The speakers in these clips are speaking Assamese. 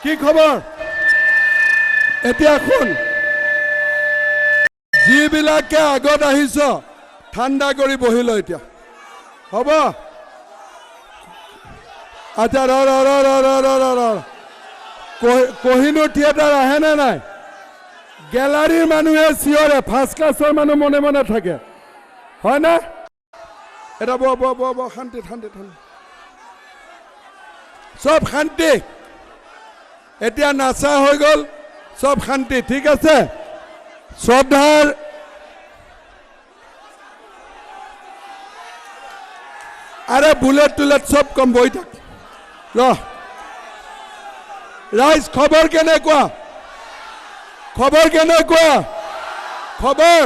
কি খবৰ এতিয়া শুন যিবিলাকে আগত আহিছ ঠাণ্ডা কৰি বহিল এতিয়া হ'ব আচ্ছা কোহিনুৰ থিয়েটাৰ আহে নে নাই গেলাৰীৰ মানুহে চিঞৰে ফাৰ্ষ্ট ক্লাছৰ মানুহ মনে মনে থাকে হয় না এটা ব শান্তি শান্তি শান্তি সব শান্তি এতিয়া নাচা হৈ গ'ল সব শান্তি ঠিক আছে শ্ৰদ্ধাৰ আৰে বুলেট টুলেট সব কম বই থাক ৰাইজ খবৰ কেনেকুৱা খবৰ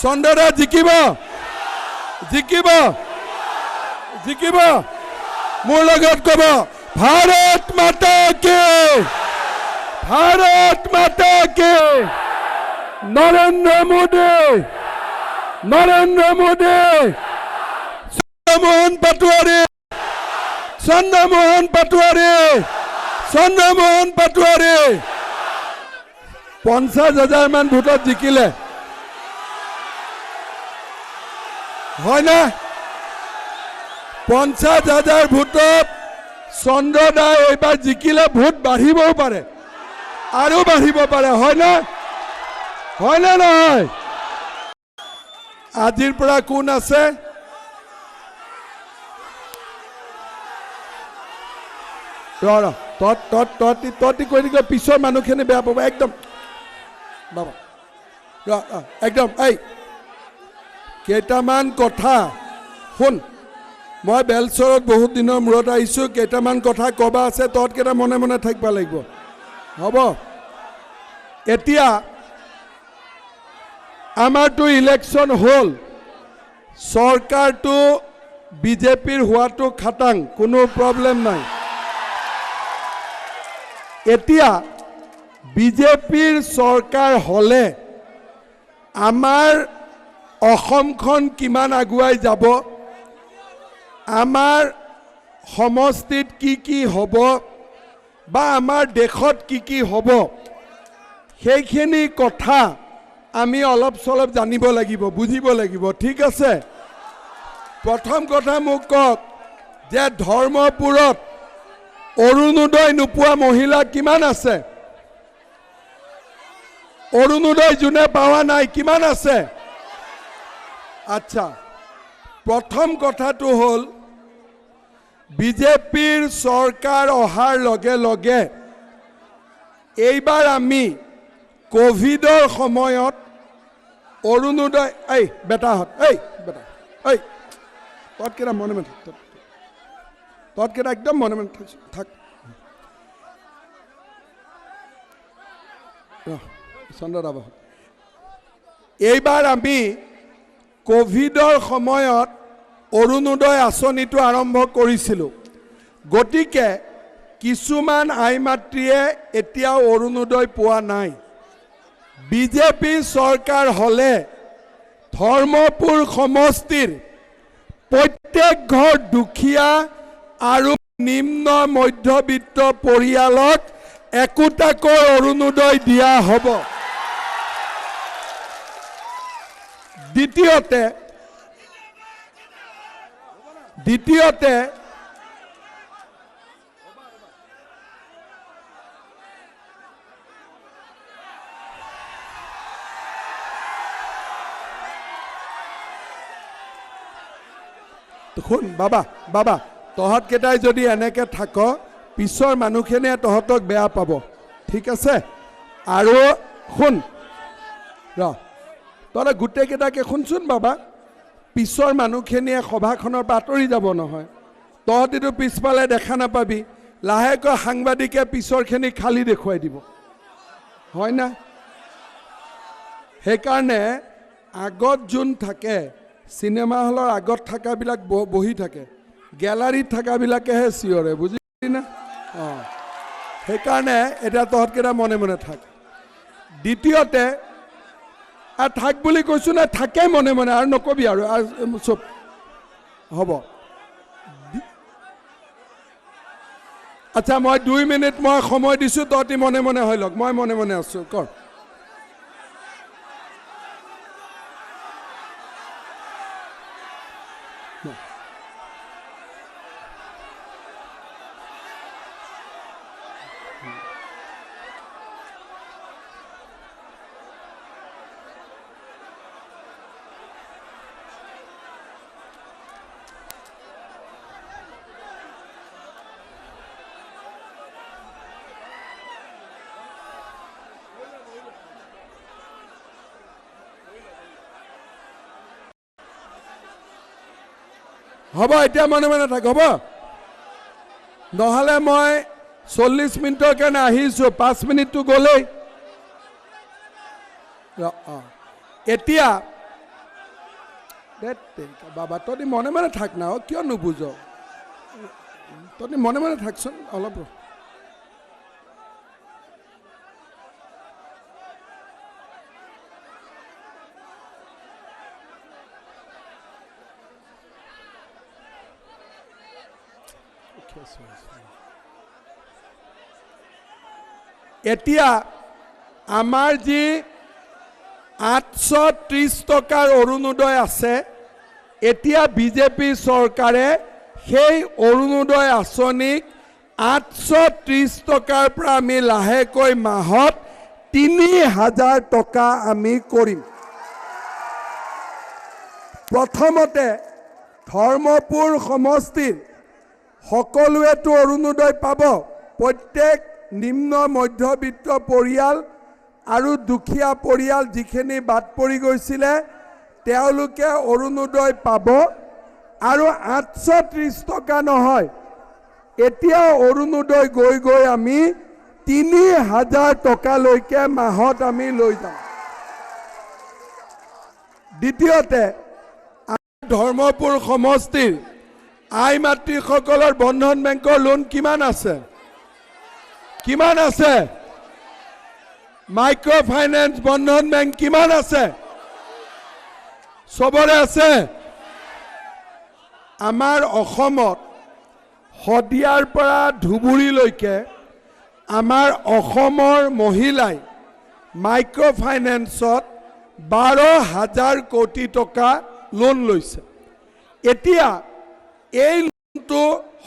চন্দ্ৰদা জিকিব মোৰ লগত কব ভাৰত মাতা কি নৰেন্দ্ৰ মোদী চন্দ্ৰমোহন পাটোৱাৰী 50,000 মান ভোটত জিকিলে হয় না 50,000 ভোটত চন্দ্ৰদা এইবাৰ জিকিলে ভোট বাঢ়িবও পাৰে আৰু বাঢ়িব পাৰে হয় না নহয় আজিৰ পৰা কোন আছে ততি কৈ দিলে পিছৰ মানুহখিনি বেয়া পাব একদম বাবা একদম এই কেইটামান কথা শুন মই বেলচৰত বহুত দিনৰ মূৰত আহিছোঁ কেইটামান কথা কবা আছে তহঁতকেইটা মনে মনে থাকিব লাগিব হ'ব এতিয়া আমাৰতো ইলেকশ্যন হ'ল চৰকাৰটো বিজেপিৰ হোৱাটো খাটাং কোনো প্ৰব্লেম নাই এতিয়া বিজেপিৰ চৰকাৰ হলে আমাৰ অসমখন কিমান আগুৱাই যাব আমাৰ সমষ্টিত কি হ'ব বা আমাৰ দেশত কি হ'ব সেইখিনি কথা আমি অলপ চলপ জানিব লাগিব বুজিব লাগিব ঠিক আছে প্ৰথম কথা মোক কওক যে ধৰ্মপুৰত অৰুণোদয় নোপোৱা মহিলা কিমান আছে অৰুণোদয় যোনে পাৱা নাই কিমান আছে আচ্ছা প্ৰথম কথাটো হ'ল বিজেপিৰ চৰকাৰ অহাৰ লগে লগে এইবাৰ আমি কোভিডৰ সময়ত অৰুণোদয় এই বেটাহঁত তহঁতকেইটা মনে মনে তহঁতকেইটা একদম মনে মনে থাক চন্দ্ৰদা এইবাৰ আমি কোভিডৰ সময়ত অৰুণোদয় আঁচনিটো আৰম্ভ কৰিছিলোঁ গতিকে কিছুমান আই মাতৃয়ে এতিয়াও অৰুণোদয় পোৱা নাই বিজেপি চৰকাৰ হলে ধৰ্মপুৰ সমষ্টিৰ প্ৰত্যেক ঘৰ দুখীয়া আৰু নিম্ন মধ্যবিত্ত পৰিয়ালক একোটাকৈ অৰুণোদয় দিয়া হ'ব দ্বিতীয়তে শুন বাবা তহঁতকেইটাই যদি এনেকে থাক পিছৰ মানুহখিনিয়ে তহঁতক বেয়া পাব ঠিক আছে আৰু শুন তহঁতে গোটেইকেইটাকে শুনচোন বাবা পিছৰ মানুহখিনিয়ে সভাখনৰ পৰা আঁতৰি যাব নহয় তহঁতিতো পিছফালে দেখা নাপাবি লাহেকৈ সাংবাদিকে পিছৰখিনি খালী দেখুৱাই দিব হয় না সেইকাৰণে আগত যোন থাকে চিনেমা হলৰ আগত থাকাবিলাক বহি থাকে গেলাৰীত থাকাবিলাকেহে চিঞৰে বুজিলি না সেইকাৰণে এতিয়া তহঁতকেইটা মনে মনে থাক দ্বিতীয়তে থাক বুলি কৈছোঁ না থাকে মনে মনে আৰু নকবি আৰু চব হ'ব আচ্ছা মই 2 মিনিট মই সময় দিছো তহঁতি মনে মনে হৈ লওক মই মনে মনে আছো কৰ হ'ব এতিয়া মনে মনে থাক হ'ব নহলে মই 40 মিনিটৰ কাৰণে আহিছো 5 মিনিটটো গলেই এতিয়া বাবা তহঁতি মনে মনে থাক না কিয় নুবুজ তহঁতি মনে মনে থাকচোন অলপ এতিয়া আমাৰ যি 830 টকাৰ অৰুণোদয় আছে এতিয়া বিজেপি চৰকাৰে সেই অৰুণোদয় আঁচনিক 830 টকাৰ পৰা আমি লাহেকৈ মাহত 3000 টকা আমি কৰিম প্ৰথমতে ধৰ্মপুৰ সমষ্টিৰ সকলোৱেতো অৰুণোদয় পাব প্ৰত্যেক নিম্ন মধ্যবিত্ত পৰিয়াল আৰু দুখীয়া পৰিয়াল যিখিনি বাদ পৰি গৈছিলে তেওঁলোকে অৰুণোদয় পাব আৰু 830 টকা নহয় এতিয়া অৰুণোদয় গৈ গৈ আমি 3000 টকালৈকে মাহত আমি লৈ যাম দ্বিতীয়তে ধৰ্মপুৰ সমষ্টিৰ আই মাতৃসকলৰ বন্ধন বেংকৰ লোন কিমান আছে মাইক্ৰ ফাইনেন্স বন্ধন বেংক কিমান আছে সবৰে আছে আমাৰ অসমত হদিয়াৰ পৰা ধুবুৰীলৈকে আমাৰ অসমৰ মহিলাই মাইক্ৰ ফাইনেন্সত 12,000 কোটি টকা লোন লৈছে এতিয়া এই লোনটো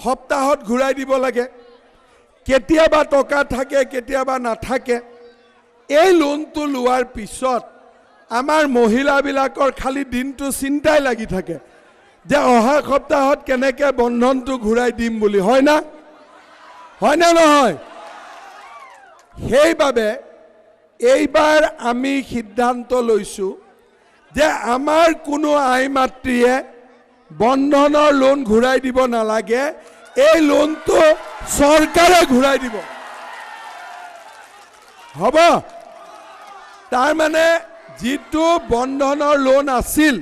সপ্তাহত ঘূৰাই দিব লাগে কেতিয়াবা টকা থাকে কেতিয়াবা নাথাকে এই লোনটো লোৱাৰ পিছত আমাৰ মহিলাবিলাকৰ খালি দিনটো চিন্তাই লাগি থাকে যে অহা সপ্তাহত কেনেকৈ বন্ধনটো ঘূৰাই দিম বুলি হয় না নহয় সেইবাবে এইবাৰ আমি সিদ্ধান্ত লৈছো যে আমাৰ কোনো আই মাতৃয়ে বন্ধনৰ লোন ঘূৰাই দিব নালাগে এই লোনটো চৰকাৰে ঘূৰাই দিব হ'ব তাৰ মানে যিটো বন্ধনৰ লোন আছিল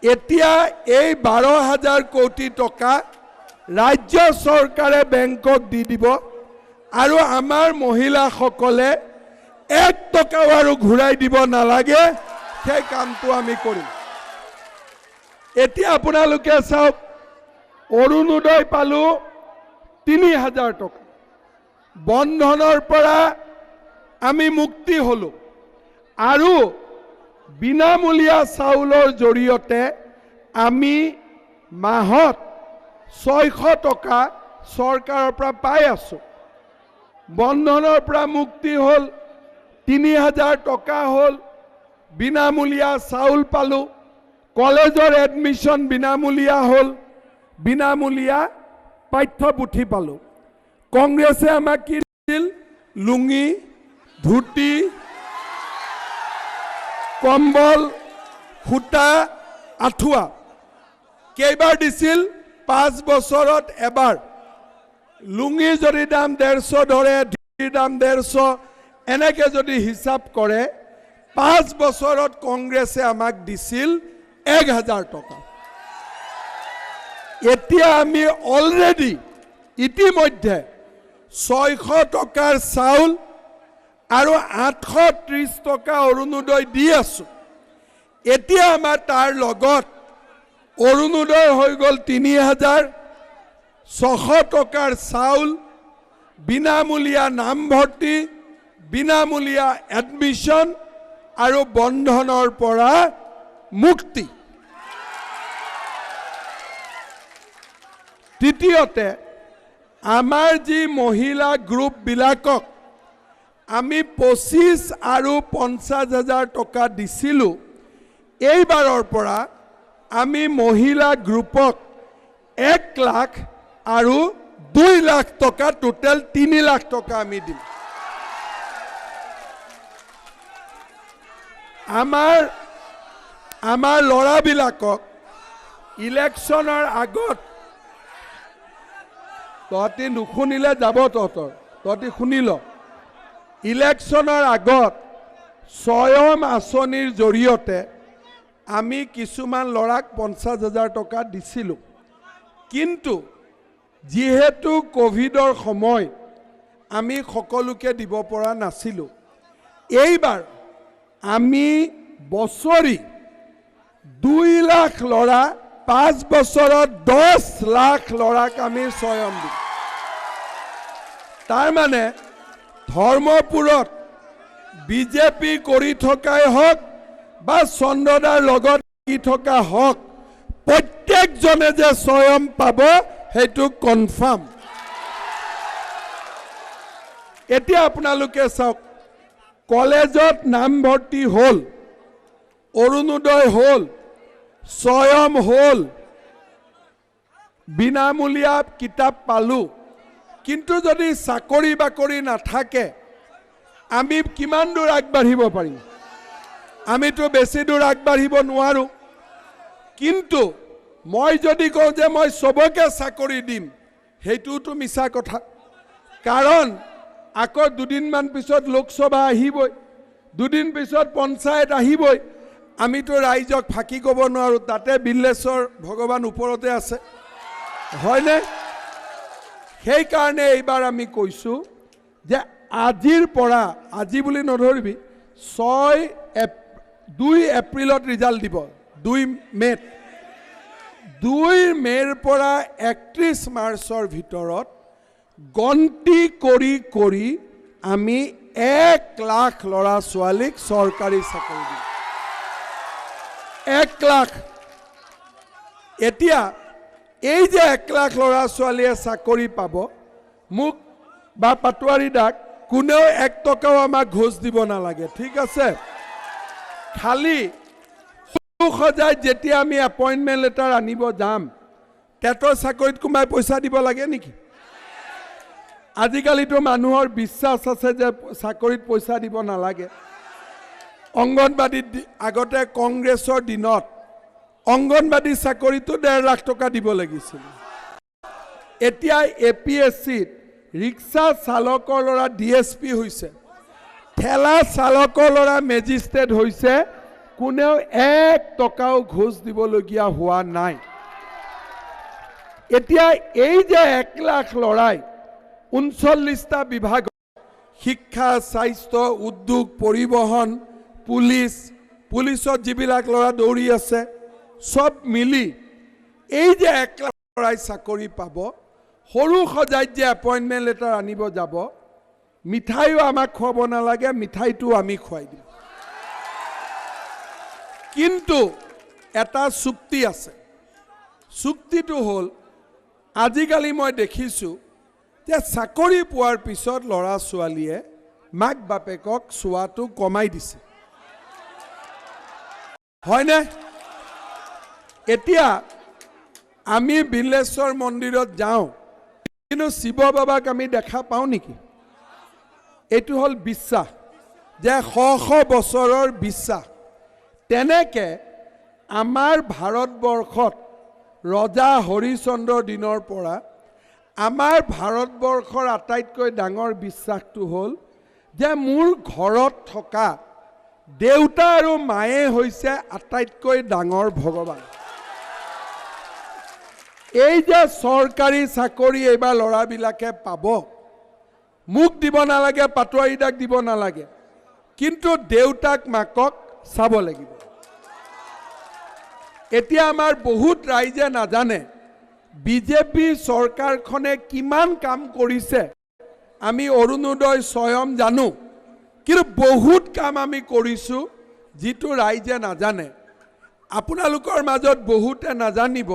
এতিয়া এই 12,000 কোটি টকা ৰাজ্য চৰকাৰে বেংকক দি দিব আৰু আমাৰ মহিলাসকলে 1 টকাও আৰু ঘূৰাই দিব নালাগে সেই কামটো আমি কৰিম এতিয়া আপোনালোকে চাওক অৰুণোদয় পালো 3000 টকা বন্ধনৰ পৰা আমি মুক্তি হলো আৰু বিনামূলীয়া চাউলৰ জৰিয়তে আমি মাহত 600 টকা চৰকাৰৰ পৰা পাই আছো বন্ধনৰ পৰা মুক্তি হল 3000 টকা হল বিনামূলীয়া চাউল পালো কলেজৰ এডমিশন বিনামূলীয়া হল বিনামূলীয়া পাঠ্যপুথি পালো কংগ্ৰেছে আমাক কি দিছিল লুঙি ধুতি কম্বল খুটা আঠুৱা কেইবাৰ দিছিল 5 বছৰত এবাৰ লুঙি যদি দাম 150 ধৰে ধুতিৰ দাম 150 এনেকে যদি হিসাব কৰে 5 বছৰত কংগ্ৰেছে আমাক দিছিল 1000 টকা এতিয়া আমি অলৰেডি ইতিমধ্যে 600 টকাৰ চাউল আৰু 830 টকা অৰুণোদয় দি আছো এতিয়া আমাৰ তাৰ লগত অৰুণোদয় হৈ গল 3600 টকাৰ চাউল বিনামূলীয়া নামভৰ্তি, বিনামূলীয়া এডমিশ্যন আৰু বন্ধনৰ পৰা মুক্তি। তৃতীয়তে, আমাৰ যি মহিলা গ্ৰুপবিলাকক আমি 25 আৰু 50,000 টকা দিছিলোঁ, এইবাৰৰ পৰা আমি মহিলা গ্ৰুপক 1 লাখ আৰু 2 লাখ টকা, টোটেল 3 লাখ টকা আমি দিম। আমাৰ ল'ৰাবিলাকক ইলেকশ্যনৰ আগত, তহঁতি নুশুনিলে যাব, তহঁতি শুনি ল, ইলেকশ্যনৰ আগত স্বয়ম আঁচনিৰ জৰিয়তে আমি কিছুমান ল'ৰাক 50,000 টকা দিছিলোঁ। কিন্তু যিহেতু কোভিডৰ সময় আমি সকলোকে দিব পৰা নাছিলোঁ, এইবাৰ আমি বছৰি 2 লাখ ল'ৰা, 5 বছৰত 10 লাখ ল'ৰাক আমি স্বয়ম দিম। তাৰমানে ধৰ্মপুৰত বিজেপি কৰি থকাই হওক বা চন্দ্ৰদাৰ লগত লাগি থকা হওক, প্ৰত্যেকজনে যে স্বয়ম পাব সেইটো কনফাৰ্ম। এতিয়া আপোনালোকে চাওক, কলেজত নামভৰ্তি হ'ল, অৰুণোদয় হ'ল, স্বয়ম হ'ল, বিনামূলীয়া কিতাপ পালোঁ, কিন্তু যদি চাকৰি বাকৰি নাথাকে আমি কিমান দূৰ আগবাঢ়িব পাৰিম? আমিতো বেছি দূৰ আগবাঢ়িব নোৱাৰোঁ। কিন্তু মই যদি কওঁ যে মই চবকে চাকৰি দিম, সেইটোতো মিছা কথা। কাৰণ আকৌ দুদিনমান পিছত লোকসভা আহিবই, দুদিন পিছত পঞ্চায়ত আহিবই, আমিতো ৰাইজক ফাঁকি ক'ব নোৱাৰোঁ। তাতে বিল্লেশ্বৰ ভগৱান ওপৰতে আছে, হয়নে? সেইকাৰণে এইবাৰ আমি কৈছোঁ যে আজিৰ পৰা, আজি বুলি নধৰিবি, 2 এপ্ৰিলত ৰিজাল্ট দিব, 2 মে'ত। 2 মে'ৰ পৰা 31 মাৰ্চৰ ভিতৰত গন্তি কৰি কৰি আমি 1 লাখ ল'ৰা ছোৱালীক চৰকাৰী চাকৰি দিম। 1 লাখ। এতিয়া এই যে 1 লাখ ল'ৰা ছোৱালীয়ে চাকৰি পাব, মোক বা পাটোৱাৰী দাক কোনেও 1 টকাও আমাক ঘোষ দিব নালাগে, ঠিক আছে? খালি সজাই যেতিয়া আমি এপইণ্টমেণ্ট লেটাৰ আনিব যাম, টেটৰ চাকৰিত কোনোবাই পইচা দিব লাগে নেকি? আজিকালিতো মানুহৰ বিশ্বাস আছে যে চাকৰিত পইচা দিব নালাগে। অংগনবাদীত আগতে কংগ্ৰেছৰ দিনত অংগনবাদী চাকৰিটো 1.5 লাখ টকা দিব লাগিছিল। এতিয়া APSCত ৰিক্সা চালকৰ ল'ৰা DSP হৈছে, ঠেলা চালকৰ ল'ৰা মেজিষ্ট্ৰেট হৈছে, কোনেও 1 টকাও ঘোষ দিবলগীয়া হোৱা নাই। এতিয়া এই যে 1 লাখ ল'ৰাই 39টা বিভাগ, শিক্ষা, স্বাস্থ্য, উদ্যোগ, পৰিবহণ, পুলিচত যিবিলাক ল'ৰা দৌৰি আছে, সব মিলি এই যে 1 লাখ ল'ৰাই চাকৰি পাব, সৰু সজাইত যে এপইণ্টমেণ্ট লেটাৰ আনিব যাব, মিঠাইও আমাক খুৱাব নালাগে, মিঠাইটো আমি খুৱাই দিম। কিন্তু এটা চুক্তি আছে। চুক্তিটো হ'ল, আজিকালি মই দেখিছোঁ যে চাকৰি পোৱাৰ পিছত ল'ৰা ছোৱালীয়ে মাক বাপেকক চোৱাটো কমাই দিছে, হয়নে? এতিয়া আমি বিল্লেশ্বৰ মন্দিৰত যাওঁ, কিন্তু শিৱ বাবাক আমি দেখা পাওঁ নেকি? এইটো হ'ল বিশ্বাস, যে শ বছৰৰ বিশ্বাস। তেনেকে আমাৰ ভাৰতবৰ্ষত ৰজা হৰিচন্দ্ৰৰ দিনৰ পৰা আমাৰ ভাৰতবৰ্ষৰ আটাইতকৈ ডাঙৰ বিশ্বাসটো হ'ল যে মোৰ ঘৰত থকা দেউতা আৰু মায়ে হৈছে আটাইতকৈ ডাঙৰ ভগৱান। এই যে চৰকাৰী চাকৰি এইবাৰ ল'ৰাবিলাকে পাব, মোক দিব নালাগে, পাটোৱাৰী দাক দিব নালাগে, কিন্তু দেউতাক মাকক চাব লাগিব। এতিয়া আমাৰ বহুত ৰাইজে নাজানে বিজেপি চৰকাৰখনে কিমান কাম কৰিছে আমি অৰুণোদয় স্বয়ং জানো, কিন্তু বহুত কাম আমি কৰিছোঁ যিটো ৰাইজে নাজানে। আপোনালোকৰ মাজত বহুতে নাজানিব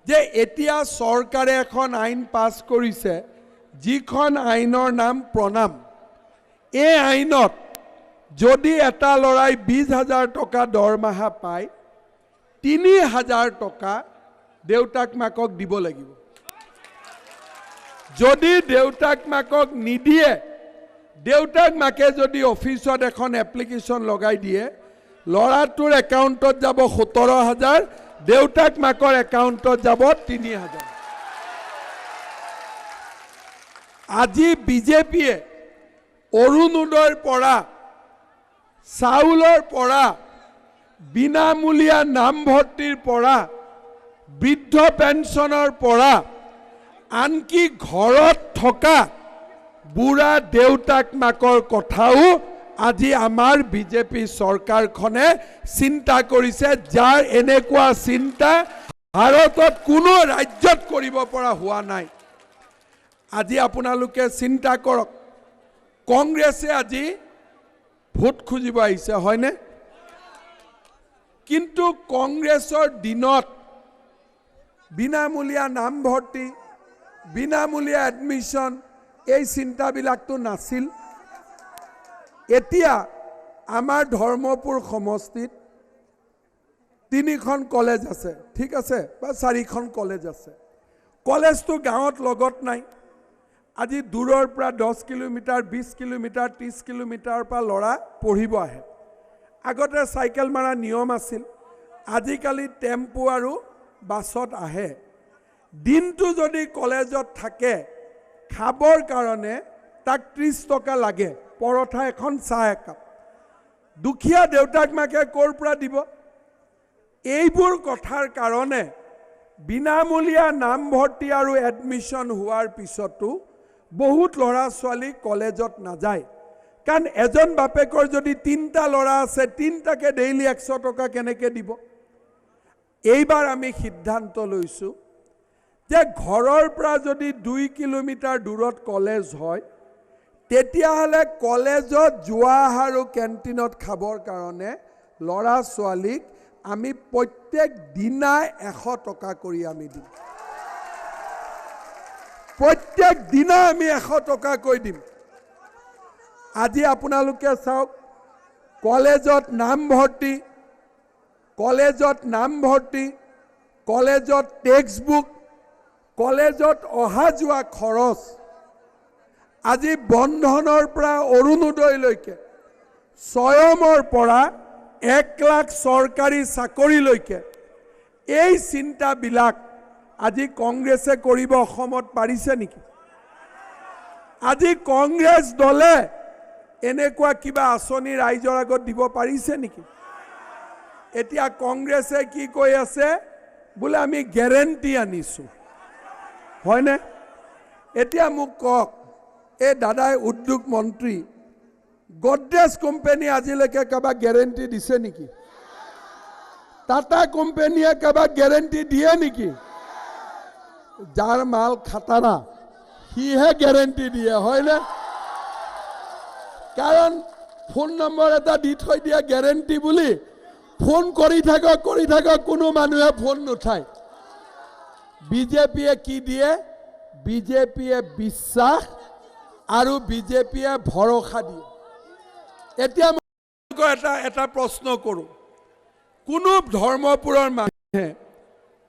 যে এতিয়া চৰকাৰে এখন আইন পাছ কৰিছে, যিখন আইনৰ নাম প্ৰণাম। এই আইনত যদি এটা ল'ৰাই 20,000 টকা দৰমহা পায়, 3,000 টকা দেউতাক মাকক দিব লাগিব। যদি দেউতাক মাকক নিদিয়ে, দেউতাক মাকে যদি অফিচত এখন এপ্লিকেশ্যন লগাই দিয়ে, ল'ৰাটোৰ একাউণ্টত যাব 17,000, দেউতাক মাকৰ একাউণ্টত যাব 3,000। আজি বিজেপিয়ে অৰুণোদয়ৰ পৰা, চাউলৰ পৰা, বিনামূলীয়া নামভৰ্তিৰ পৰা, বৃদ্ধ পেঞ্চনৰ পৰা, আনকি ঘৰত থকা বুঢ়া দেউতাক মাকৰ কথাও আজি আমাৰ বিজেপি চৰকাৰখনে চিন্তা কৰিছে, যাৰ এনেকুৱা চিন্তা ভাৰতত কোনো ৰাজ্যত কৰিব পৰা হোৱা নাই। আজি আপোনালোকে চিন্তা কৰক, কংগ্ৰেছে আজি ভোট খুজিব আহিছে, হয়নে? কিন্তু কংগ্ৰেছৰ দিনত বিনামূলীয়া নামভৰ্তি, বিনামূলীয়া এডমিশ্যন, এই চিন্তাবিলাকতো নাছিল। এতিয়া আমাৰ ধৰ্মপুৰ সমষ্টিত 3খন কলেজ আছে, ঠিক আছে, বা 4খন কলেজ আছে। কলেজটো গাঁৱত লগত নাই। আজি দূৰৰ পৰা 10 কিলোমিটাৰ, 20 কিলোমিটাৰ, 30 কিলোমিটাৰৰ পৰা ল'ৰা পঢ়িব আহে। আগতে চাইকেল মাৰা নিয়ম আছিল, আজিকালি টেম্পু আৰু বাছত আহে। দিনটো যদি কলেজত থাকে, খাবৰ কাৰণে তাক 30 টকা লাগে, পৰঠা এখন, চাহ একাপ। দুখীয়া দেউতাক মাকে ক'ৰ পৰা দিব? এইবোৰ কথাৰ কাৰণে বিনামূলীয়া নামভৰ্তি আৰু এডমিশ্যন হোৱাৰ পিছতো বহুত ল'ৰা ছোৱালী কলেজত নাযায়। কাৰণ এজন বাপেকৰ যদি 3টা ল'ৰা আছে, 3টাকে ডেইলি 100 টকা কেনেকৈ দিব? এইবাৰ আমি সিদ্ধান্ত লৈছোঁ যে ঘৰৰ পৰা যদি 2 কিলোমিটাৰ দূৰত কলেজ হয়, তেতিয়াহ'লে কলেজত যোৱা আৰু কেণ্টিনত খাবৰ কাৰণে ল'ৰা ছোৱালীক আমি প্ৰত্যেক দিনাই 100 টকা কৰি আমি দিম। প্ৰত্যেক দিনা আমি 100 টকাকৈ দিম। আজি আপোনালোকে চাওক, কলেজত নামভৰ্তি, কলেজত টেক্সটবুক, কলেজত অহা যোৱা খৰচ, আজি বন্ধনৰ পৰা অৰুণোদয়লৈকে, স্বয়মৰ পৰা 1 লাখ চৰকাৰী চাকৰিলৈকে, এই চিন্তাবিলাক আজি কংগ্ৰেছে কৰিব অসমত পাৰিছে নেকি? আজি কংগ্ৰেছ দলে এনেকুৱা কিবা আঁচনি ৰাইজৰ আগত দিব পাৰিছে নেকি? এতিয়া কংগ্ৰেছে কি কৈ আছে? বোলে আমি গেৰেণ্টি আনিছোঁ, হয়নে? এতিয়া মোক কওক, এই দাদাই উদ্যোগ মন্ত্ৰী, গডৰেজ কোম্পানী আজিলৈকে কাৰোবাক গেৰেণ্টি দিছে নেকি? টাটা কোম্পানীয়ে কাৰোবাক গেৰেণ্টি দিয়ে নেকি? যাৰ মাল খাটাৰা সিহে গেৰেণ্টি দিয়ে, হয়নে? কাৰণ ফোন নম্বৰ এটা দি থৈ দিয়া গেৰেণ্টি বুলি, ফোন কৰি থাকক, কোনো মানুহে ফোন নুঠায়। বিজেপিয়ে কি দিয়ে? বিজেপিয়ে বিশ্বাস আৰু বিজেপিয়ে ভৰসা দিয়ে। এতিয়া মই এটা প্ৰশ্ন কৰোঁ, কোনো ধৰ্মপুৰৰ মানুহে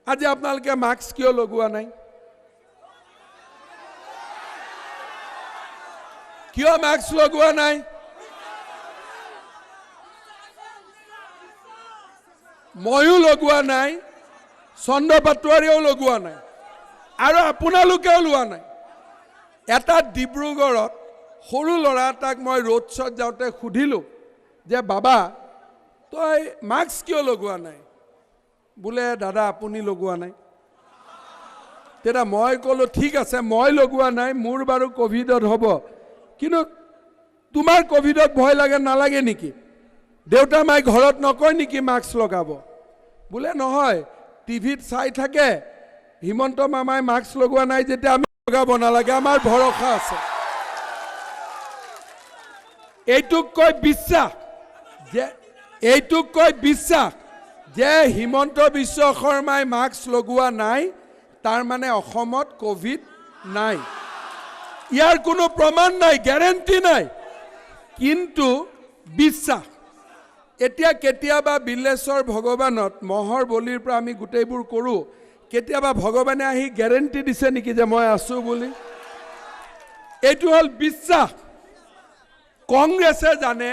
আজি আপোনালোকে মাস্ক কিয় লগোৱা নাই? কিয় মাস্ক লগোৱা নাই? ময়ো লগোৱা নাই, চন্দ্ৰ পাটোৱাৰীয়েও লগোৱা নাই, আৰু আপোনালোকেও লোৱা নাই। এটা ডিব্ৰুগড়ত সৰু ল'ৰা এটাক মই ৰোড শ্ব'ত যাওঁতে সুধিলোঁ যে বাবা তই মাস্ক কিয় লগোৱা নাই? বোলে দাদা আপুনি লগোৱা নাই। তেতিয়া মই ক'লোঁ ঠিক আছে, মই লগোৱা নাই, মোৰ বাৰু ক'ভিডত হ'ব, কিন্তু তোমাৰ ক'ভিডত ভয় লাগে নালাগে নেকি? দেউতা মাই ঘৰত নকয় নেকি মাস্ক লগাব? বোলে নহয়, টিভিত চাই থাকে হিমন্ত মামাই মাস্ক লগোৱা নাই যেতিয়া আমি লগাব নালাগে, আমাৰ ভৰসা আছে। এইটোক কয় বিশ্বাস যে এইটোক কয় বিশ্বাস যে হিমন্ত বিশ্ব শৰ্মাই মাস্ক লগোৱা নাই তাৰ মানে অসমত কোভিড নাই ইয়াৰ কোনো প্ৰমাণ নাই গ্যাৰান্টি নাই কিন্তু বিশ্বাস এতিয়া কেতিয়াবা বিলেশ্বৰ ভগৱানত মহৰ বলিৰ পৰা আমি গোটেইবোৰ কৰোঁ কেতিয়াবা ভগৱানে আহি গ্যাৰান্টি দিছে নেকি যে মই আছো বুলি এইটো হল বিশ্বাস কংগ্ৰেছে জানে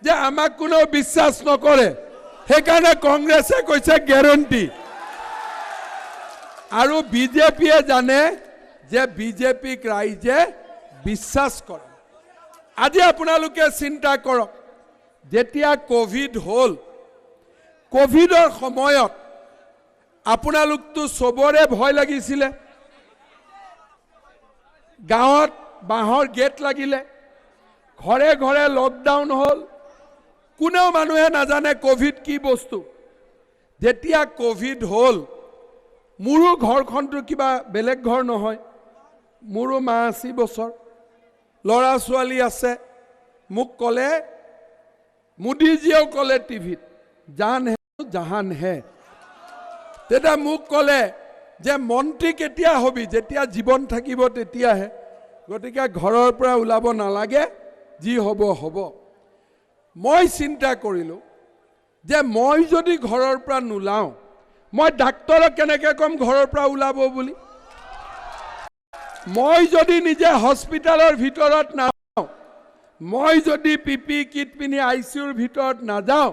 যে আমাক কোনো বিশ্বাস নকৰে সেইকাৰণে কংগ্ৰেছে কৈছে গ্যাৰান্টি আৰু বিজেপিয়ে জানে যে বিজেপিক ৰাইজে বিশ্বাস কৰে আজি আপোনালোকে চিন্তা কৰক যেতিয়া কোভিড হল কোভিডৰ সময়ত আপোনালোকটো সবৰে ভয় লাগিছিলে গাঁৱত বাহৰ গেট লাগিলে ঘৰে ঘৰে লকডাউন হল কোনেও মানুহে নাজানে কোভিড কি বস্তু যেতিয়া কোভিড হল মোৰো ঘৰখনটো কিবা বেলেগ ঘৰ নহয় মোৰো ৮০ বছৰ লৰা ছোৱালী আছে মোক কলে মোদীজীও কলে টিভিত জান হে জাহান হে তেটা মোক কলে যে মন্ত্ৰী কেতিয়া হবি যেতিয়া জীৱন থাকিব তেতিয়াহে গতিকে ঘৰৰ পৰা ওলাব নালাগে যি হ'ব হ'ব মই চিন্তা কৰিলো যে মই যদি ঘৰৰ পৰা নোলাও মই ডাক্তৰক কেনেকৈ কম ঘৰৰ পৰা ওলাব বুলি মই যদি নিজে হস্পিটালৰ ভিতৰত নাযাওঁ মই যদি পিপি কিট পিনি আইসিউৰ ভিতৰত নাযাওঁ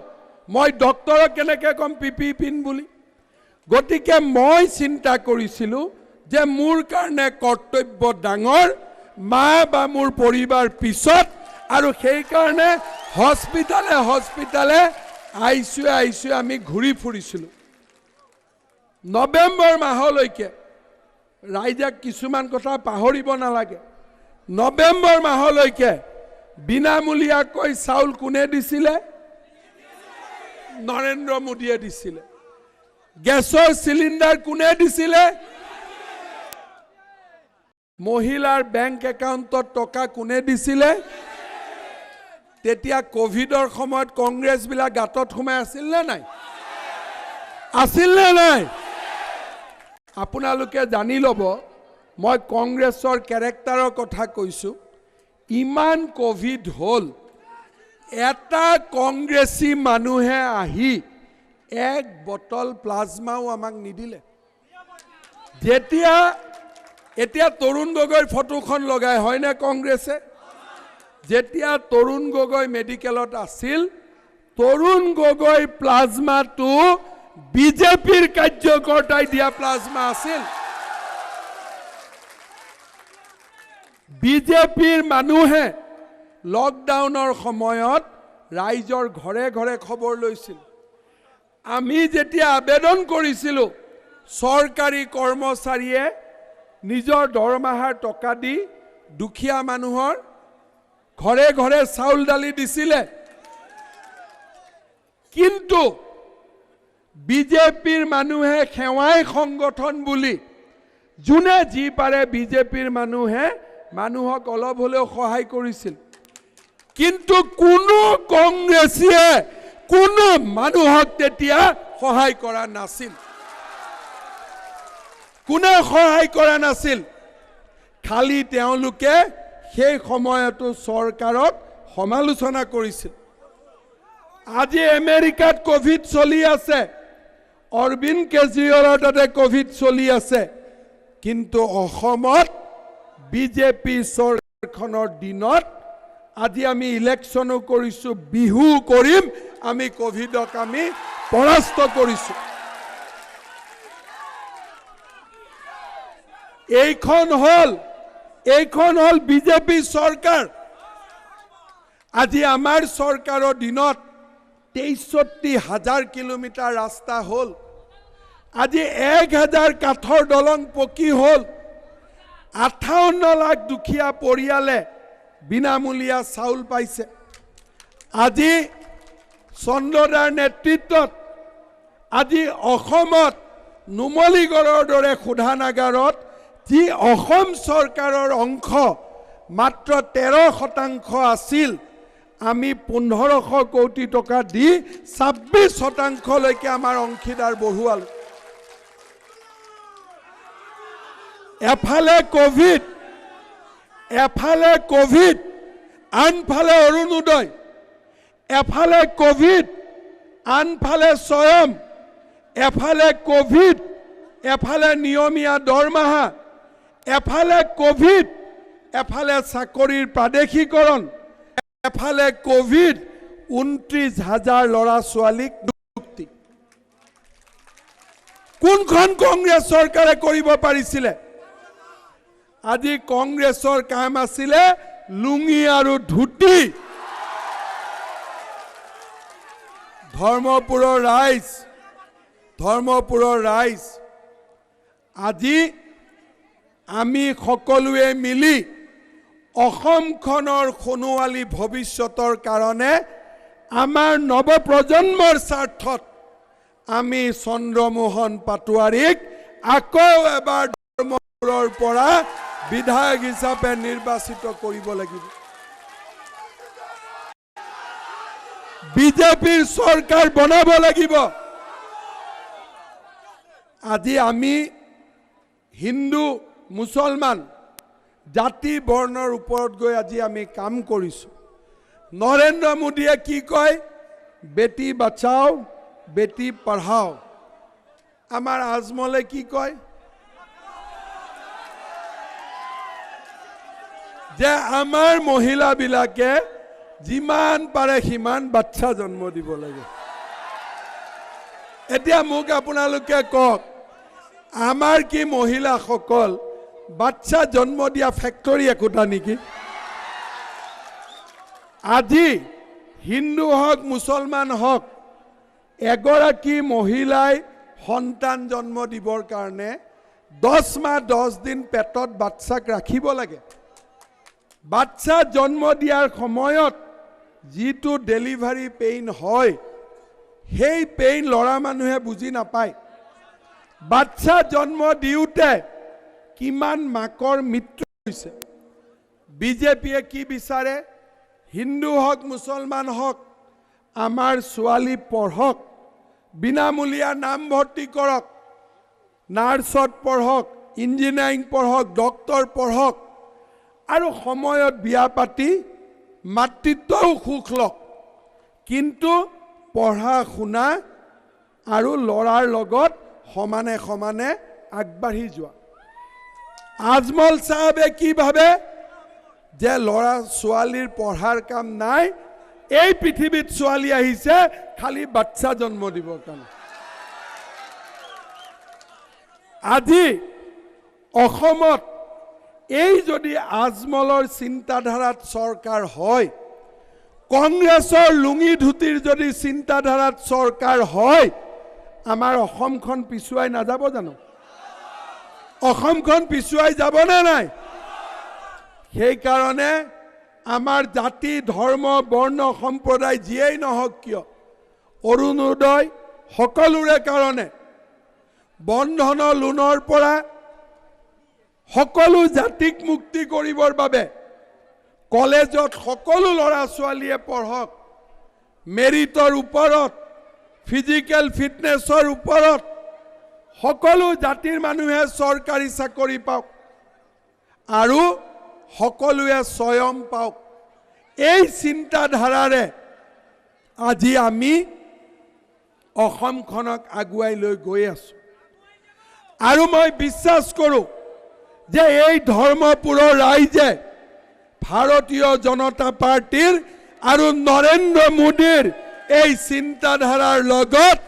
মই ডক্টৰক কেনেকৈ কম পিপি পিন বুলি গতিকে মই চিন্তা কৰিছিলো যে মোৰ কাৰণে কৰ্তব্য ডাঙৰ মা বা মোৰ পৰিবাৰ পিছত আৰু সেই কাৰণে হস্পিটালে হস্পিটালে আইসিউ আমি ঘূৰি ফুৰিছিলো নৱেম্বৰ মাহলৈকে ৰাইজক কিছুমান কথা পাহৰিব নালাগে নৱেম্বৰ মাহলৈকে বিনামূলীয়াকৈ চাউল কোনে দিছিলে নৰেন্দ্ৰ মোদীয়ে দিছিলে গেছৰ সিলিন্ডাৰ কোনে দিছিলে মহিলাৰ বেংক একাউণ্টত টকা কোনে দিছিলে তেতিয়া কোভিডৰ সময়ত কংগ্ৰেছ বিলাক গাতত সোমাই আছিল নে নাই আছিল নে নাই আপোনালোকে জানি লব মই কংগ্ৰেছৰ ক্যাৰেক্টাৰৰ কথা কৈছো ইমান কোভিড হল এটা কংগ্ৰেছী মানুহে আহি এক বটল প্লাজমাও আমাক নিদিলে যেতিয়া এতিয়া তৰুণ গগৈৰ ফটোখন লগাই হয় না কংগ্ৰেছে যেতিয়া তৰুণ গগৈ মেডিকেলত আছিল তৰুণ গগৈ প্লাজমাটো বিজেপিৰ কাৰ্যকৰ্তাই দিয়া প্লাজমা আছিল বিজেপিৰ মানুহে লকডাউনৰ সময়ত ৰাইজৰ ঘৰে ঘৰে খবৰ লৈছিল আমি যেতিয়া আবেদন কৰিছিলো চৰকাৰী কৰ্মচাৰীয়ে নিজৰ দৰমহাৰ টকা দি দুখীয়া মানুহৰ ঘৰে ঘৰে চাউল দালি দিছিলে কিন্তু বিজেপিৰ মানুহে খেৱাই সংগঠন বুলি জুনে জি পাৰে বিজেপিৰ মানুহে মানুহক অলপ হলেও সহায় কৰিছিল কিন্তু কোনো কংগ্ৰেছীয়ে কোনো মানুহক তেতিয়া সহায় কৰা নাছিল কোনে সহায় কৰা নাছিল খালি তেওঁলোকে সেই সময়তো চৰকাৰক সমালোচনা কৰিছিল আজি আমেৰিকাত কোভিড চলি আছে অৰবিন্দ কেজৰিৱালৰ তাতে কোভিড চলি আছে কিন্তু অসমত বিজেপি চৰকাৰখনৰ দিনত আজি আমি ইলেকশনো কৰিছো বিহু কৰিম আমি কোভিডক আমি পৰাস্ত কৰিছো এইখন হল বিজেপি চৰকাৰ আজি আমাৰ চৰকাৰৰ দিনত ৬৩,০০০ কিলোমিটাৰ ৰাস্তা হল আজি ১,০০০ কাঠৰ দলং পকি হল ৫৮ লাখ দুখীয়া পৰিয়ালে বিনামূলীয়া চাউল পাইছে আজি চন্দ্ৰদাৰ নেতৃত্বত আজি অসমত নুমলীগড়ৰ দৰে শোধানাগাৰত যি অসম চৰকাৰৰ অংশ মাত্ৰ 13% আছিল আমি 1500 কোটি টকা দি 26% আমাৰ অংশীদাৰ বঢ়ুৱালো। এফালে কোভিড আনফালে অৰুণোদয়, এফালে কোভিড আনফালে স্বয়ম, এফালে কোভিড এফালে নিয়মীয়া দৰমহা, এফালে কোভিড এফালে চাকৰিৰ প্ৰাদেশিকৰণ, এফালে কোভিড 29,000 ল'ৰা ছোৱালীক নিযুক্তি। কোনখন কংগ্ৰেছ চৰকাৰে কৰিব পাৰিছিলে? আজি কংগ্ৰেছৰ কাম আছিলে লুঙি আৰু ধুতি। ধৰ্মপুৰৰ ৰাইজ আজি আমি সকলোৱে মিলি অসমখনৰ সোণোৱালী ভৱিষ্যতৰ কাৰণে আমাৰ নৱপ্ৰজন্মৰ স্বাৰ্থত আমি চন্দ্ৰমোহন পাটোৱাৰীক আকৌ এবাৰ ধৰ্মপুৰৰ পৰা বিধায়ক হিচাপে নিৰ্বাচিত কৰিব লাগিব। বিজেপিৰ চৰকাৰ বনাব লাগিব। আজি আমি হিন্দু মুছলমান জাতি বৰ্ণৰ ওপৰত গৈ আজি আমি কাম কৰিছোঁ। নৰেন্দ্ৰ মোদীয়ে কি কয়? বেটি বাচাও বেটি পঢ়াও। আমাৰ আজমলে কি কয়? যে আমাৰ মহিলাবিলাকে যিমান পাৰে সিমান বাচ্চা জন্ম দিব লাগে। এতিয়া মোক আপোনালোকে কওক, আমাৰ কি মহিলাসকল বাচ্চা জন্ম দিয়া ফেক্টৰী একোটা নেকি? আজি হিন্দু হওক মুছলমান হওক, এগৰাকী মহিলাই সন্তান জন্ম দিবৰ কাৰণে 10 মাহ 10 দিন পেটত বাচ্চাক ৰাখিব লাগে। বাচ্চা জন্ম দিয়াৰ সময়ত যিটো ডেলিভাৰী পেইন হয়, সেই পেইন ল'ৰা মানুহে বুজি নাপায়। বাচ্চা জন্ম দিওঁতে কিমান মাকৰ মৃত্যু হৈছে। বিজেপিয়ে কি বিচাৰে? হিন্দু হওক মুছলমান হওক, আমাৰ ছোৱালী পঢ়ক, বিনামূলীয়া নামভৰ্তি কৰক, নাৰ্ছত পঢ়ক, ইঞ্জিনিয়াৰিং পঢ়ক, ডক্তৰ পঢ়ক, আৰু সময়ত বিয়া পাতি মাতৃত্বও সুখ লওক। কিন্তু পঢ়া শুনা আৰু ল'ৰাৰ লগত সমানে সমানে আগবাঢ়ি যোৱা। আজমল চাহাবে কি ভাবে? যে ল'ৰা ছোৱালীৰ পঢ়াৰ কাম নাই, এই পৃথিৱীত ছোৱালী আহিছে খালি বাচ্চা জন্ম দিবৰ কাৰণে। আজি অসমত এই যদি আজমলৰ চিন্তাধাৰাত চৰকাৰ হয়, কংগ্ৰেছৰ লুঙি ধুতিৰ যদি চিন্তাধাৰাত চৰকাৰ হয়, আমাৰ অসমখন পিছুৱাই নাযাব জানো? অসমখন পিছুৱাই যাবনে নাই? সেইকাৰণে আমাৰ জাতি ধৰ্ম বৰ্ণ সম্প্ৰদায় যিয়েই নহওক কিয়, অৰুণোদয় সকলোৰে কাৰণে, বন্ধনৰ লোনৰ পৰা সকলো জাতিক মুক্তি কৰিবৰ বাবে কলেজত সকলো ল'ৰা ছোৱালীয়ে পঢ়ক, মেৰিটৰ ওপৰত, ফিজিকেল ফিটনেছৰ ওপৰত সকলো জাতিৰ মানুহে চৰকাৰী চাকৰি পাওক আৰু সকলোৱে স্বয়ং পাওক। এই চিন্তাধাৰাৰে আজি আমি অসমখনক আগুৱাই লৈ গৈ আছোঁ। আৰু মই বিশ্বাস কৰোঁ যে এই ধৰ্মপুৰৰ ৰাইজে ভাৰতীয় জনতা পাৰ্টিৰ আৰু নৰেন্দ্ৰ মোদীৰ এই চিন্তাধাৰাৰ লগত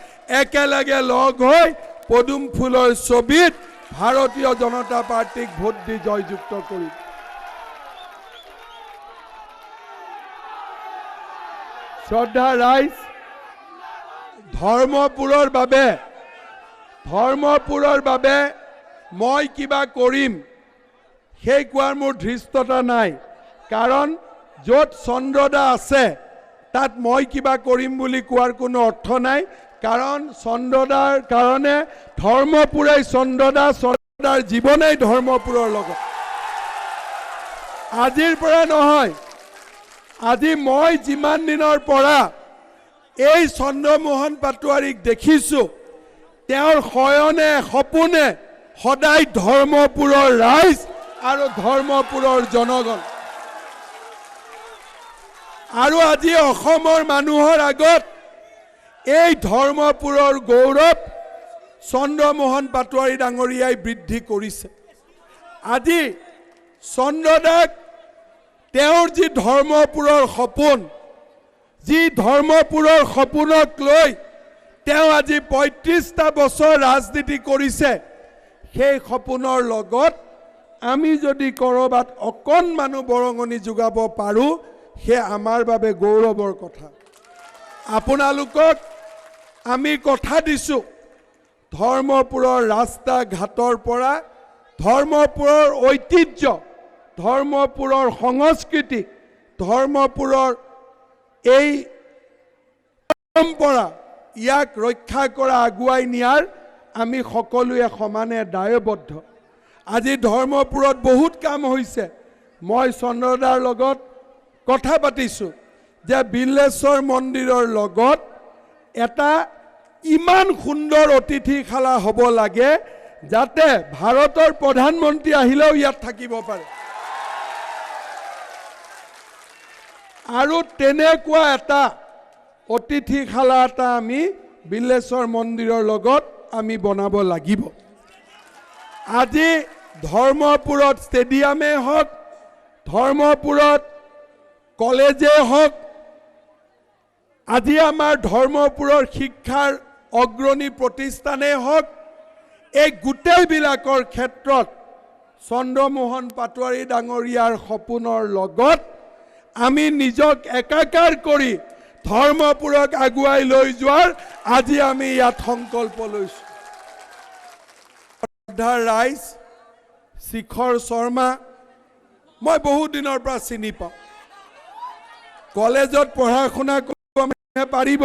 একেলগে লগ হৈ পদুম ফুলৰ ছবিত ভাৰতীয় জনতা পাৰ্টিক ভোট দি জয়যুক্ত কৰিব। শ্ৰদ্ধা ৰাইজ, ধৰ্মপুৰৰ বাবে মই কিবা কৰিম সেই কোৱাৰ মোৰ ধৃষ্টতা নাই। কাৰণ য'ত চন্দ্ৰদা আছে তাত মই কিবা কৰিম বুলি কোৱাৰ কোনো অৰ্থ নাই। কাৰণ চন্দ্ৰদাৰ কাৰণে ধৰ্মপুৰেই চন্দ্ৰদাৰ জীৱনেই ধৰ্মপুৰৰ লগত। আজিৰ পৰা নহয়, আজি মই যিমান দিনৰ পৰা এই চন্দ্ৰমোহন পাটোৱাৰীক দেখিছোঁ, তেওঁৰ শয়নে সপোনে সদায় ধৰ্মপুৰৰ ৰাইজ আৰু ধৰ্মপুৰৰ জনগণ। আৰু আজি অসমৰ মানুহৰ আগত এই ধৰ্মপুৰৰ গৌৰৱ চন্দ্ৰমোহন পাটোৱাৰী ডাঙৰীয়াই বৃদ্ধি কৰিছে। আজি চন্দ্ৰদাক তেওঁৰ যি ধৰ্মপুৰৰ সপোন, যি ধৰ্মপুৰৰ সপোনক লৈ তেওঁ আজি ৩৫টা বছৰ ৰাজনীতি কৰিছে, সেই সপোনৰ লগত আমি যদি ক'ৰবাত অকণমানো বৰঙণি যোগাব পাৰোঁ, সেই আমাৰ বাবে গৌৰৱৰ কথা। আপোনালোকক আমি কথা দিছোঁ, ধৰ্মপুৰৰ ৰাস্তা ঘাটৰ পৰা ধৰ্মপুৰৰ ঐতিহ্য, ধৰ্মপুৰৰ সংস্কৃতি, ধৰ্মপুৰৰ এই পৰম্পৰা, ইয়াক ৰক্ষা কৰা আগুৱাই নিয়াৰ আমি সকলোৱে সমানে দায়বদ্ধ। আজি ধৰ্মপুৰত বহুত কাম হৈছে। মই চন্দ্ৰদাৰ লগত কথা পাতিছোঁ যে বিল্লেশ্বৰ মন্দিৰৰ লগত এটা ইমান সুন্দৰ অতিথিশালা হ'ব লাগে যাতে ভাৰতৰ প্ৰধানমন্ত্ৰী আহিলেও ইয়াত থাকিব পাৰে। আৰু তেনেকুৱা এটা অতিথিশালা এটা আমি বিল্লেশ্বৰ মন্দিৰৰ লগত আমি বনাব লাগিব। আজি ধৰ্মপুৰত ষ্টেডিয়ামেই হওক, ধৰ্মপুৰত কলেজেই হওক, আজি আমাৰ ধৰ্মপুৰৰ শিক্ষাৰ অগ্ৰণী প্ৰতিষ্ঠানেই হওক, এই গোটেইবিলাকৰ ক্ষেত্ৰত চন্দ্ৰমোহন পাটোৱাৰী ডাঙৰীয়াৰ সপোনৰ লগত আমি নিজক একাকাৰ কৰি ধৰ্মপুৰক আগুৱাই লৈ যোৱাৰ আজি আমি ইয়াত সংকল্প লৈছোঁ। ৰাইজ শিখৰ শৰ্মা মই বহুত দিনৰ পৰা চিনি পাওঁ। কলেজত পঢ়া শুনা কৰিব পাৰিব,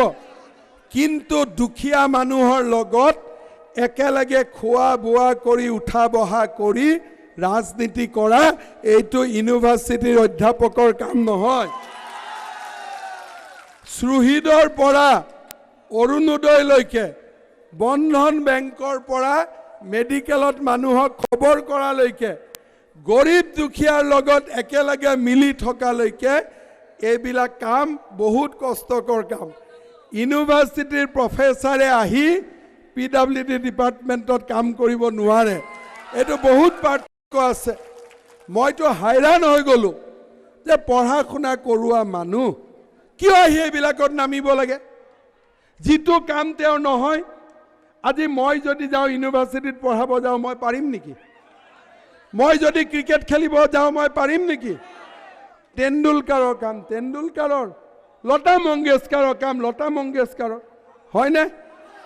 কিন্তু দুখীয়া মানুহৰ লগত একেলগে খোৱা বোৱা কৰি উঠা বহা কৰি ৰাজনীতি কৰা এইটো ইউনিভাৰ্চিটিৰ অধ্যাপকৰ কাম নহয়। সুহৃদৰ পৰা অৰুণোদয়লৈকে, বন্ধন বেংকৰ পৰা মেডিকেলত মানুহক খবৰ কৰালৈকে, গৰীব দুখীয়াৰ লগত একেলগে মিলি থকালৈকে এইবিলাক কাম বহুত কষ্টকৰ কাম। ইউনিভাৰ্চিটিৰ প্ৰফেচাৰে আহি PWD ডিপাৰ্টমেণ্টত কাম কৰিব নোৱাৰে। এইটো বহুত পাৰ্থক্য আছে। মইতো হাইৰাণ হৈ গ'লোঁ যে পঢ়া শুনা কৰোৱা মানুহ কিয় আহি এইবিলাকত নামিব লাগে, যিটো কাম তেওঁৰ নহয়। আজি মই যদি যাওঁ ইউনিভাৰ্চিটিত পঢ়াব যাওঁ, মই পাৰিম নেকি? মই যদি ক্ৰিকেট খেলিব যাওঁ, মই পাৰিম নেকি? তেণ্ডুলকাৰৰ কাম তেণ্ডুলকাৰৰ, লতা মংগেশকাৰৰ কাম লতা মংগেশকাৰৰ, হয়নে?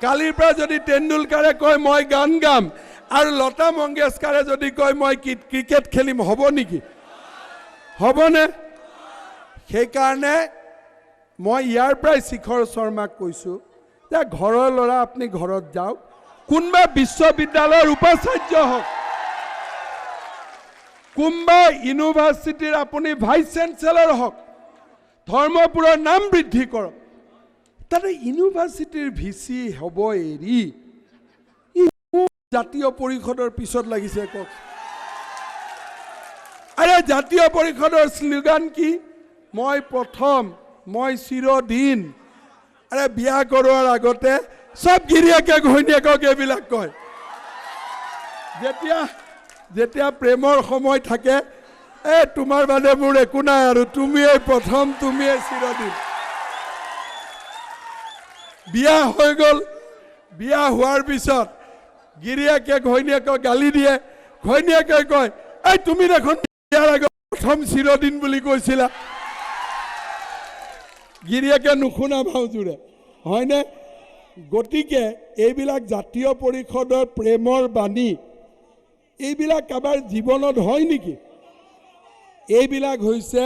কালিৰ পৰা যদি তেণ্ডুলকাৰে কয় মই গান গাম আৰু লতা মংগেশকাৰে যদি কয় মই ক্ৰিকেট খেলিম, হ'ব নেকি? হ'বনে? সেইকাৰণে মই ইয়াৰ পৰাই শিখৰ শৰ্মাক কৈছোঁ যে ঘৰৰ ল'ৰা আপুনি ঘৰত যাওক, কোনোবা বিশ্ববিদ্যালয়ৰ উপাচাৰ্য হওক, কোনোবা ইউনিভাৰ্চিটিৰ আপুনি ভাইচ চেঞ্চেলৰ হওক, ধৰ্মপুৰৰ নাম বৃদ্ধি কৰক। তাতে ইউনিভাৰ্চিটিৰ VC হ'ব এৰি জাতীয় পৰিষদৰ পিছত লাগিছে কওক? আৰে জাতীয় পৰিষদৰ শ্লোগান কি? মই প্ৰথম, মই চিৰদিন। আৰে বিয়া কৰোৱাৰ আগতে চব গিৰিয়েকে ঘৈণীয়েকক এইবিলাক কয়। যেতিয়া প্ৰেমৰ সময় থাকে, তোমাৰ বাদে মোৰ একো নাই আৰু তুমিয়েই প্ৰথম, তুমিয়েই চিৰদিন। বিয়া হৈ গ'ল, বিয়া হোৱাৰ পিছত গিৰিয়েকে ঘৈণীয়েকক গালি দিয়ে, ঘৈণীয়েকে কয় তুমি দেখোন বিয়াৰ আগত প্ৰথম চিৰদিন বুলি কৈছিলা। গিৰিয়েকে নুশুনা ভাওজোৰে, হয়নে? গতিকে এইবিলাক জাতীয় পৰিষদৰ প্ৰেমৰ বাণী, এইবিলাক কাৰোবাৰ জীৱনত হয় নেকি? এইবিলাক হৈছে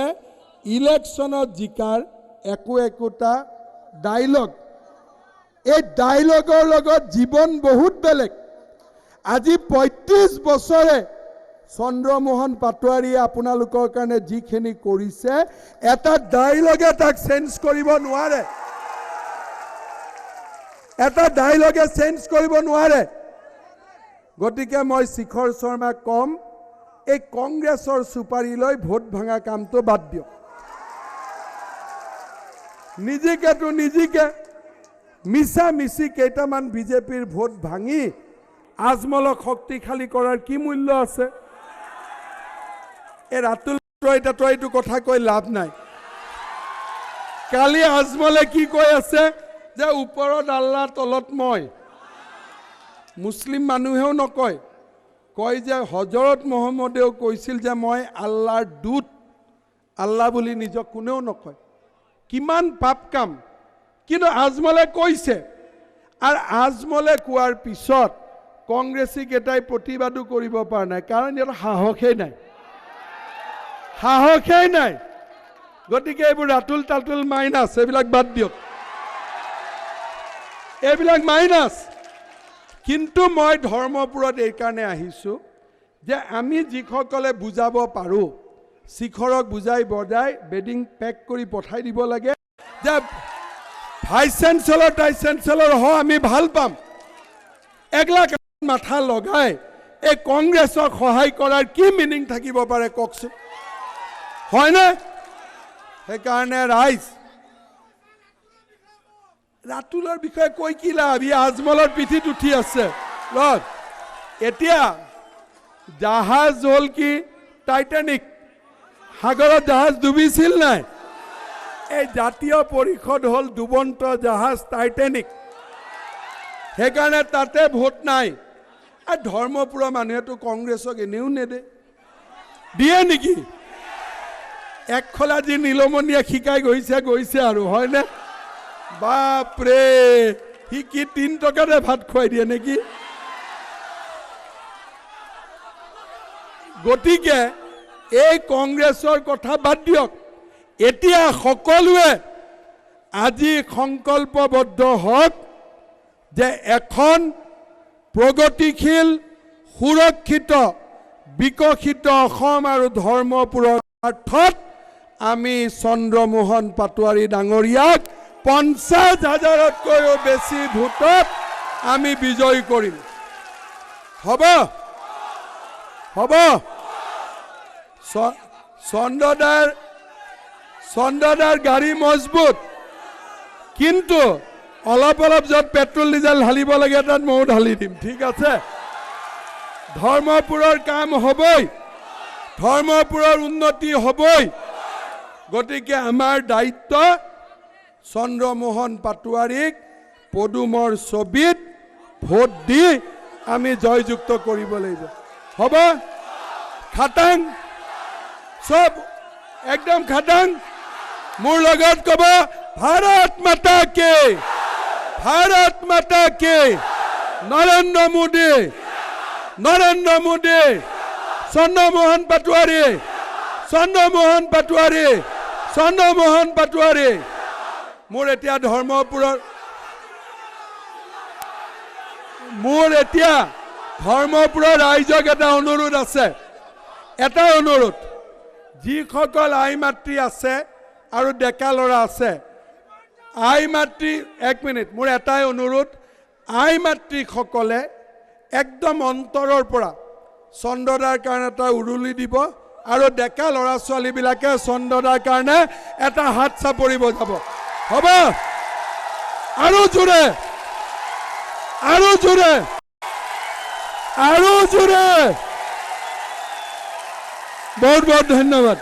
ইলেকশ্যনত জিকাৰ একোটা ডাইলগ। এই ডাইলগৰ লগত জীৱন বহুত বেলেগ। আজি ৩৫ বছৰে চন্দ্ৰমোহন পাটোৱাৰীয়ে আপোনালোকৰ কাৰণে যিখিনি কৰিছে এটা ডায়লগে তাক চেঞ্জ কৰিব নোৱাৰে, এটা ডায়লগে চেঞ্জ কৰিব নোৱাৰে। গতিকে মই শিখৰ শৰ্মাক কম, এই কংগ্ৰেছৰ চুপাৰী লৈ ভোট ভাঙা কামটো বাদ দিয়ক। নিজকে মিছা মিছি কেইটামান বিজেপিৰ ভোট ভাঙি আজমলক শক্তিশালী কৰাৰ কি মূল্য আছে? এই ৰাতুল তই এইটো কথা কৈ লাভ নাই। কালি আজমলে কি কৈ আছে যে ওপৰত আল্লাহ তলত মই। মুছলিম মানুহেও নকয়, কয় যে হজৰত মহম্মদেও কৈছিল যে মই আল্লাহৰ দূত, আল্লাহ বুলি নিজক কোনেও নকয়। কিমান পাপ কাম, কিন্তু আজমলে কৈছে। আৰু আজমলে কোৱাৰ পিছত কংগ্ৰেছী কেইটাই প্ৰতিবাদো কৰিব পৰা নাই, কাৰণ ইয়াৰ সাহসেই নাই, সাহসেই নাই। গতিকে এইবোৰ ৰাতুল তাতুল মাইনাছ, এইবিলাক বাদ দিয়ক, এইবিলাক মাইনাছ। কিন্তু মই ধৰ্মপুৰত এই কাৰণে আহিছোঁ যে আমি যিসকলে বুজাব পাৰোঁ, শিখৰক বুজাই বজাই বেডিং পেক কৰি পঠাই দিব লাগে যে ভাইচ চেঞ্চেলৰ টাইচ চেঞ্চেলৰ আমি ভাল পাম। একলাখ মাথা লগাই এই কংগ্ৰেছক সহায় কৰাৰ কি মিনিং থাকিব পাৰে কওকচোন, হয়নে? সেইকাৰণে ৰাইজ, ৰাতুলৰ বিষয়ে কৈ কি লাভ? ই আজমলৰ পিঠিত উঠি আছে। এতিয়া জাহাজ হ'ল কি টাইটানিক, সাগৰত জাহাজ ডুবিছিল নাই? এই জাতীয় পৰিষদ হ'ল ডুবন্ত জাহাজ টাইটানিক। সেইকাৰণে তাতে ভোট নাই। আৰু ধৰ্মপুৰৰ মানুহেতো কংগ্ৰেছক এনেও নেদে, দিয়ে নেকি? একখলা যি নীলমণিয়ে শিকাই গৈছে আৰু, হয়নে? বাপৰে, সি কি 3 টকাতে ভাত খুৱাই দিয়ে নেকি? গতিকে এই কংগ্ৰেছৰ কথা বাদ দিয়ক। এতিয়া সকলোৱে আজি সংকল্পবদ্ধ হওক যে এখন প্ৰগতিশীল, সুৰক্ষিত, বিকশিত অসম আৰু ধৰ্মপুৰৰ স্বাৰ্থত আমি চন্দ্ৰমোহন পাটোৱাৰী ডাঙৰীয়াক 50,000তকৈও বেছি ভোটত আমি বিজয়ী কৰিম। হ'ব হ'ব। চন্দ্ৰদাৰ গাড়ী মজবুত, কিন্তু অলপ অলপ য'ত পেট্ৰল ডিজেল ঢালিব লাগে তাত ময়ো ঢালি দিম, ঠিক আছে? ধৰ্মপুৰৰ কাম হ'বই, ধৰ্মপুৰৰ উন্নতি হ'বই। গতিকে আমাৰ দায়িত্ব চন্দ্ৰমোহন পাটোৱাৰীক পদুমৰ ছবিত ভোট দি আমি জয়যুক্ত কৰিব লাগিব। হ'ব? খাটাং, চব একদম খাটাং। মোৰ লগত ক'ব, ভাৰত মাতা কে, ভাৰত মাতা কে, নৰেন্দ্ৰ মোদী, নৰেন্দ্ৰ মোদী, চন্দ্ৰমোহন পাটোৱাৰী, চন্দ্ৰমোহন পাটোৱাৰী, চন্দ্ৰমোহন পাটোৱাৰী। মোৰ এতিয়া ধৰ্মপুৰৰ ৰাইজক এটা অনুৰোধ আছে, এটা অনুৰোধ। যিসকল আই মাতৃ আছে আৰু ডেকা ল'ৰা আছে, আই মাতৃ, 1 মিনিট, মোৰ এটাই অনুৰোধ, আই মাতৃসকলে একদম অন্তৰৰ পৰা চন্দ্ৰদাৰ কাৰণে এটা উৰুলি দিব, আৰু ডেকা ল'ৰা ছোৱালীবিলাকে চন্দ্ৰদাৰ কাৰণে এটা হাত চাপৰি বজাব। হ'ব? আৰু জোৰে, আৰু জোৰে, আৰু জোৰে। বহুত বহুত ধন্যবাদ।